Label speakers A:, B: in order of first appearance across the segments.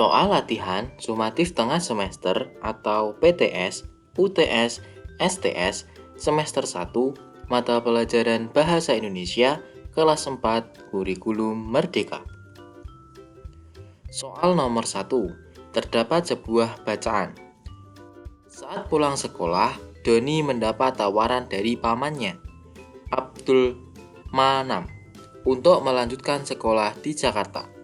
A: Soal latihan sumatif tengah semester atau PTS, UTS, STS semester 1 mata pelajaran Bahasa Indonesia kelas 4 kurikulum Merdeka. Soal nomor 1, terdapat sebuah bacaan. Saat pulang sekolah, Doni mendapat tawaran dari pamannya, Abdul Manam, untuk melanjutkan sekolah di Jakarta.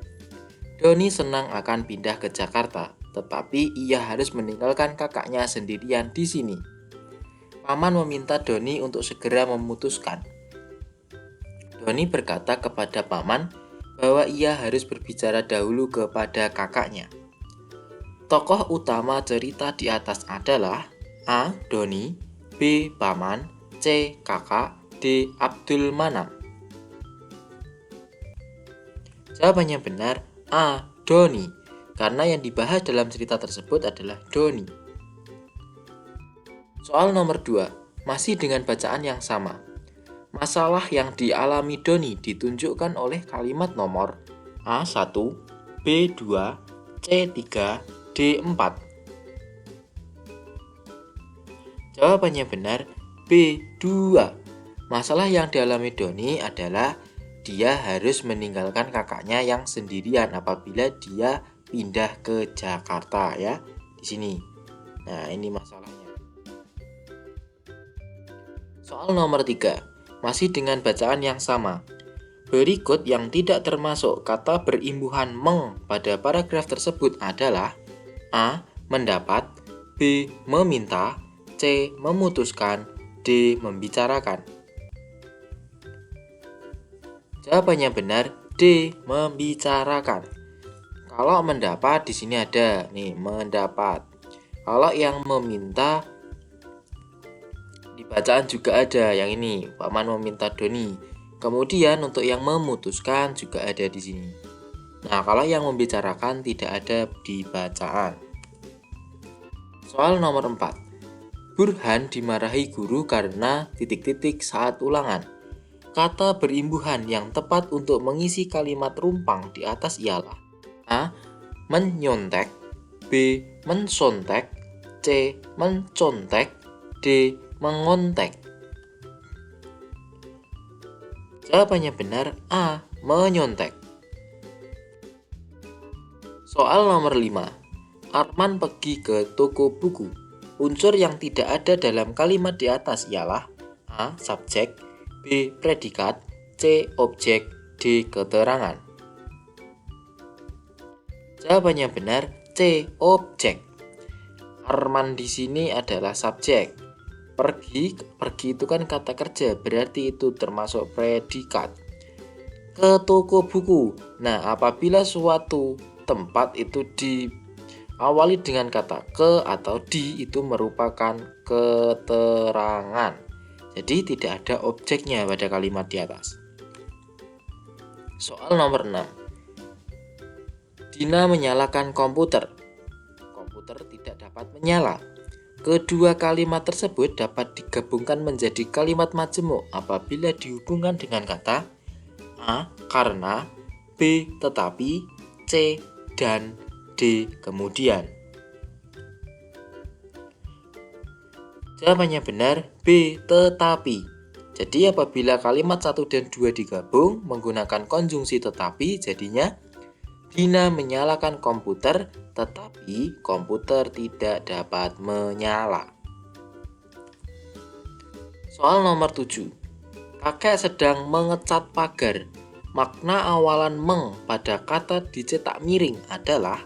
A: Doni senang akan pindah ke Jakarta, tetapi ia harus meninggalkan kakaknya sendirian di sini. Paman meminta Doni untuk segera memutuskan. Doni berkata kepada paman bahwa ia harus berbicara dahulu kepada kakaknya. Tokoh utama cerita di atas adalah A. Doni, B. Paman, C. Kakak, D. Abdul Manam. Jawabannya benar A. Doni, karena yang dibahas dalam cerita tersebut adalah Doni. Soal nomor 2, masih dengan bacaan yang sama. Masalah yang dialami Doni ditunjukkan oleh kalimat nomor A1, B2, C3, D4. Jawabannya benar B2. Masalah yang dialami Doni adalah dia harus meninggalkan kakaknya yang sendirian apabila dia pindah ke Jakarta ya. Di sini. Nah, ini masalahnya. Soal nomor 3, masih dengan bacaan yang sama. Berikut yang tidak termasuk kata berimbuhan meng pada paragraf tersebut adalah A. Mendapat, B. Meminta, C. Memutuskan, D. Membicarakan. Jawabannya benar D. Membicarakan. Kalau mendapat di sini ada nih mendapat. Kalau yang meminta di bacaan juga ada yang ini, paman meminta Doni. Kemudian untuk yang memutuskan juga ada di sini. Nah, kalau yang membicarakan tidak ada di bacaan. Soal nomor 4. Burhan dimarahi guru karena titik-titik saat ulangan. Kata berimbuhan yang tepat untuk mengisi kalimat rumpang di atas ialah A. Menyontek, B. Mensontek, C. Mencontek, D. Mengontek. Jawabannya benar A. Menyontek. Soal nomor 5. Arman pergi ke toko buku. Unsur yang tidak ada dalam kalimat di atas ialah A. Subjek, B. Predikat, C. Objek, D. Keterangan. Jawabannya benar C. Objek. Arman di sini adalah subjek. Pergi itu kan kata kerja, berarti itu termasuk predikat. Ke toko buku. Nah, apabila suatu tempat itu diawali dengan kata ke atau di, itu merupakan keterangan. Jadi tidak ada objeknya pada kalimat di atas. Soal nomor 6. Dina menyalakan komputer. Komputer tidak dapat menyala. Kedua kalimat tersebut dapat digabungkan menjadi kalimat majemuk apabila dihubungkan dengan kata A. Karena, B. Tetapi, C. Dan, D. Kemudian. Jawabannya benar B. Tetapi. Jadi apabila kalimat 1 dan 2 digabung menggunakan konjungsi tetapi, jadinya Dina menyalakan komputer, tetapi komputer tidak dapat menyala. Soal nomor 7. Kakek sedang mengecat pagar. Makna awalan meng pada kata dicetak miring adalah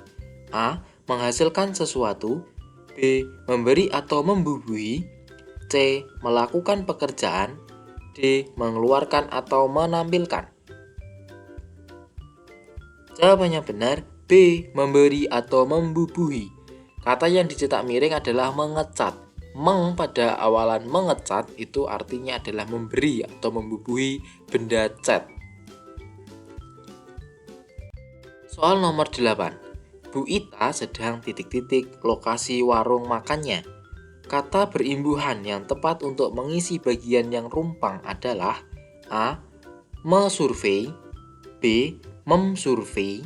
A: A. Menghasilkan sesuatu, B. Memberi atau membubuhi, C. Melakukan pekerjaan, D. Mengeluarkan atau menampilkan. Jawabannya benar B. Memberi atau membubuhi. Kata yang dicetak miring adalah mengecat. Meng pada awalan mengecat itu artinya adalah memberi atau membubuhi benda cat. Soal nomor 8. Bu Ita sedang titik-titik lokasi warung makannya. Kata berimbuhan yang tepat untuk mengisi bagian yang rumpang adalah A. Mesurvei, B. Memsurvei,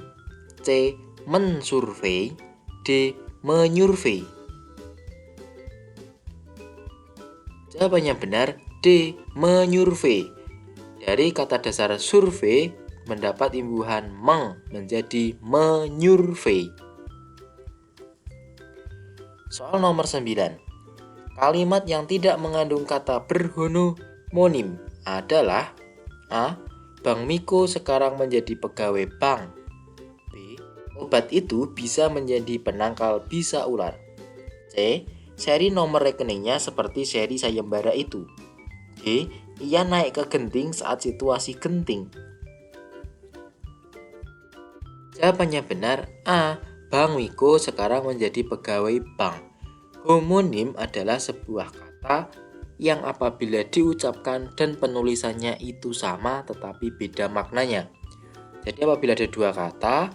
A: C. mensurvei, D. menyurvei. Jawabannya benar, D. menyurvei. Dari kata dasar survei mendapat imbuhan meng menjadi menyurvei. Soal nomor 9. Kalimat yang tidak mengandung kata berhomonim adalah A. Bang Miko sekarang menjadi pegawai bank. B. Obat itu bisa menjadi penangkal bisa ular. C. Seri nomor rekeningnya seperti seri sayembara itu. D. Ia naik ke genting saat situasi genting. Jawabannya benar, A. Bang Miko sekarang menjadi pegawai bank. Homonim adalah sebuah kata yang apabila diucapkan dan penulisannya itu sama tetapi beda maknanya. Jadi apabila ada dua kata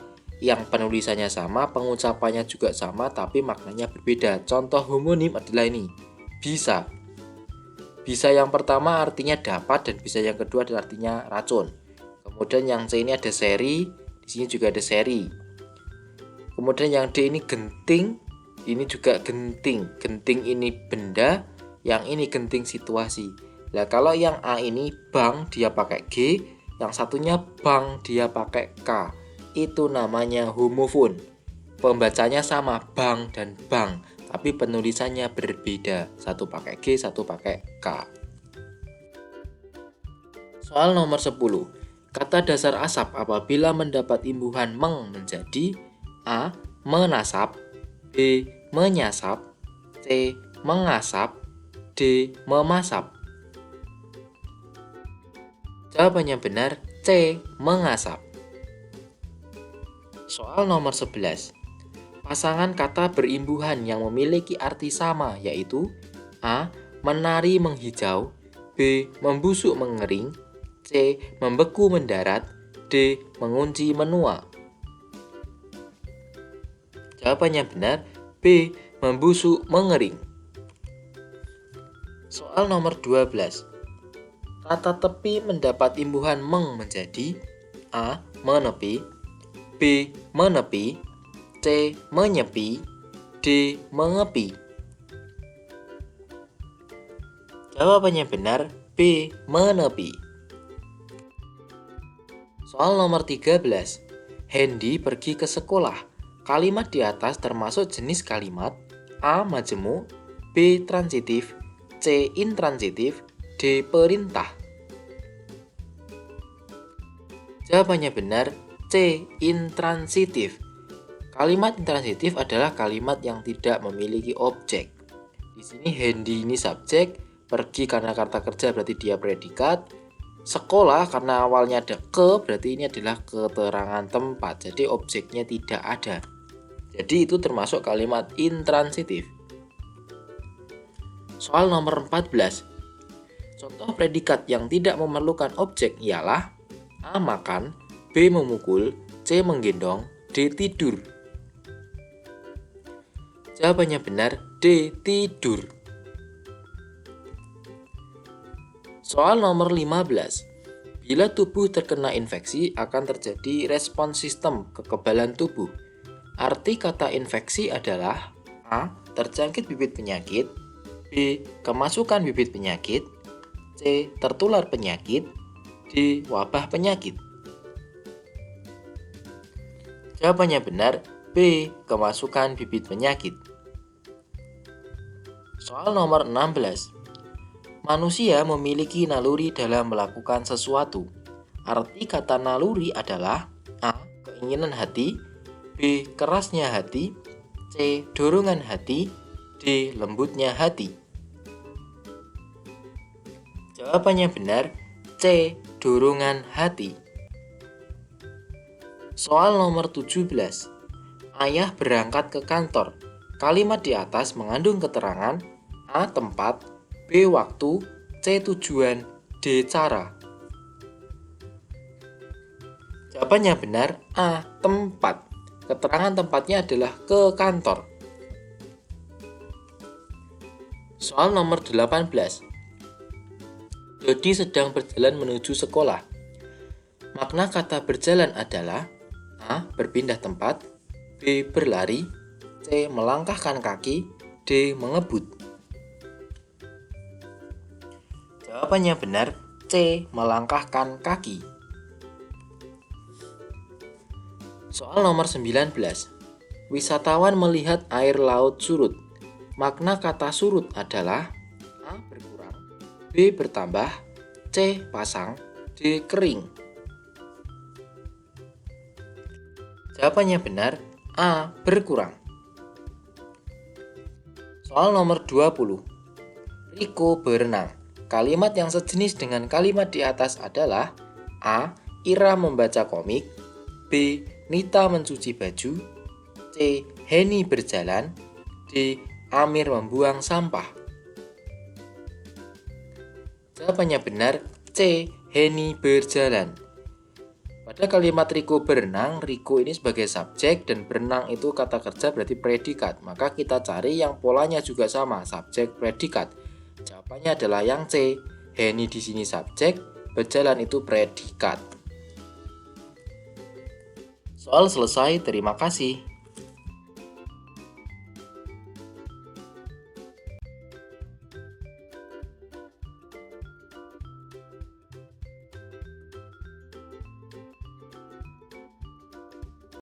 A: yang penulisannya sama, pengucapannya juga sama tapi maknanya berbeda. Contoh homonim adalah ini, bisa. Bisa yang pertama artinya dapat dan bisa yang kedua adalah artinya racun. Kemudian yang C ini ada seri, di sini juga ada seri. Kemudian yang D ini genting, ini juga genting. Genting ini benda, yang ini genting situasi. Nah, kalau yang A ini bank dia pakai G, yang satunya bank dia pakai K. Itu namanya homofon. Pembacanya sama, bank dan bank, tapi penulisannya berbeda. Satu pakai G, satu pakai K. Soal nomor 10. Kata dasar asap apabila mendapat imbuhan meng menjadi A. menasap, B. menyasap, C. mengasap, D. memasap. Jawabannya benar, C. mengasap. Soal nomor 11. Pasangan kata berimbuhan yang memiliki arti sama yaitu A. menari menghijau, B. membusuk mengering, C. membeku mendarat, D. mengunci menua. Jawabannya benar, B. membusuk mengering. Soal nomor 12. Kata tepi mendapat imbuhan meng menjadi A. menepi, B. menepi, C. menyepi, D. mengepi. Jawabannya benar, B. menepi. Soal nomor 13. Hendy pergi ke sekolah. Kalimat di atas termasuk jenis kalimat A. majemuk, B. transitif, C. intransitif, D. perintah. Jawabannya benar, C. intransitif. Kalimat intransitif adalah kalimat yang tidak memiliki objek. Di sini Hendy ini subjek, pergi karena kata kerja berarti dia predikat, sekolah karena awalnya ada ke berarti ini adalah keterangan tempat. Jadi objeknya tidak ada. Jadi itu termasuk kalimat intransitif. Soal nomor 14. Contoh predikat yang tidak memerlukan objek ialah A. makan, B. memukul, C. menggendong, D. tidur. Jawabannya benar, D. tidur. Soal nomor 15. Bila tubuh terkena infeksi akan terjadi respons sistem kekebalan tubuh. Arti kata infeksi adalah A. terjangkit bibit penyakit, B. kemasukan bibit penyakit, C. tertular penyakit, D. wabah penyakit. Jawabannya benar, B. kemasukan bibit penyakit. Soal nomor 16. Manusia memiliki naluri dalam melakukan sesuatu. Arti kata naluri adalah A. keinginan hati, B. kerasnya hati, C. dorongan hati, D. lembutnya hati. Jawabannya benar, C. dorongan hati. Soal nomor 17. Ayah berangkat ke kantor. Kalimat di atas mengandung keterangan A. tempat, B. waktu, C. tujuan, D. cara. Jawabannya benar, A. tempat. Keterangan tempatnya adalah ke kantor. Soal nomor 18. Dodi sedang berjalan menuju sekolah. Makna kata berjalan adalah A. berpindah tempat, B. Berlari, C. Melangkahkan kaki, D. Mengebut. Jawabannya benar, C. Melangkahkan kaki. Soal nomor 19. Wisatawan melihat air laut surut. Makna kata surut adalah A. Berkurang, B. Bertambah, C. Pasang, D. Kering. Jawabannya benar, A. Berkurang. Soal nomor 20. Riko berenang. Kalimat yang sejenis dengan kalimat di atas adalah A. Ira membaca komik, B. Nita mencuci baju, C. Henny berjalan, D. Amir membuang sampah. Jawabannya benar, C. Henny berjalan. Pada kalimat Riko berenang, Riko ini sebagai subjek dan berenang itu kata kerja berarti predikat. Maka kita cari yang polanya juga sama, subjek predikat. Jawabannya adalah yang C. Henny di sini subjek, berjalan itu predikat. Soal selesai, terima kasih.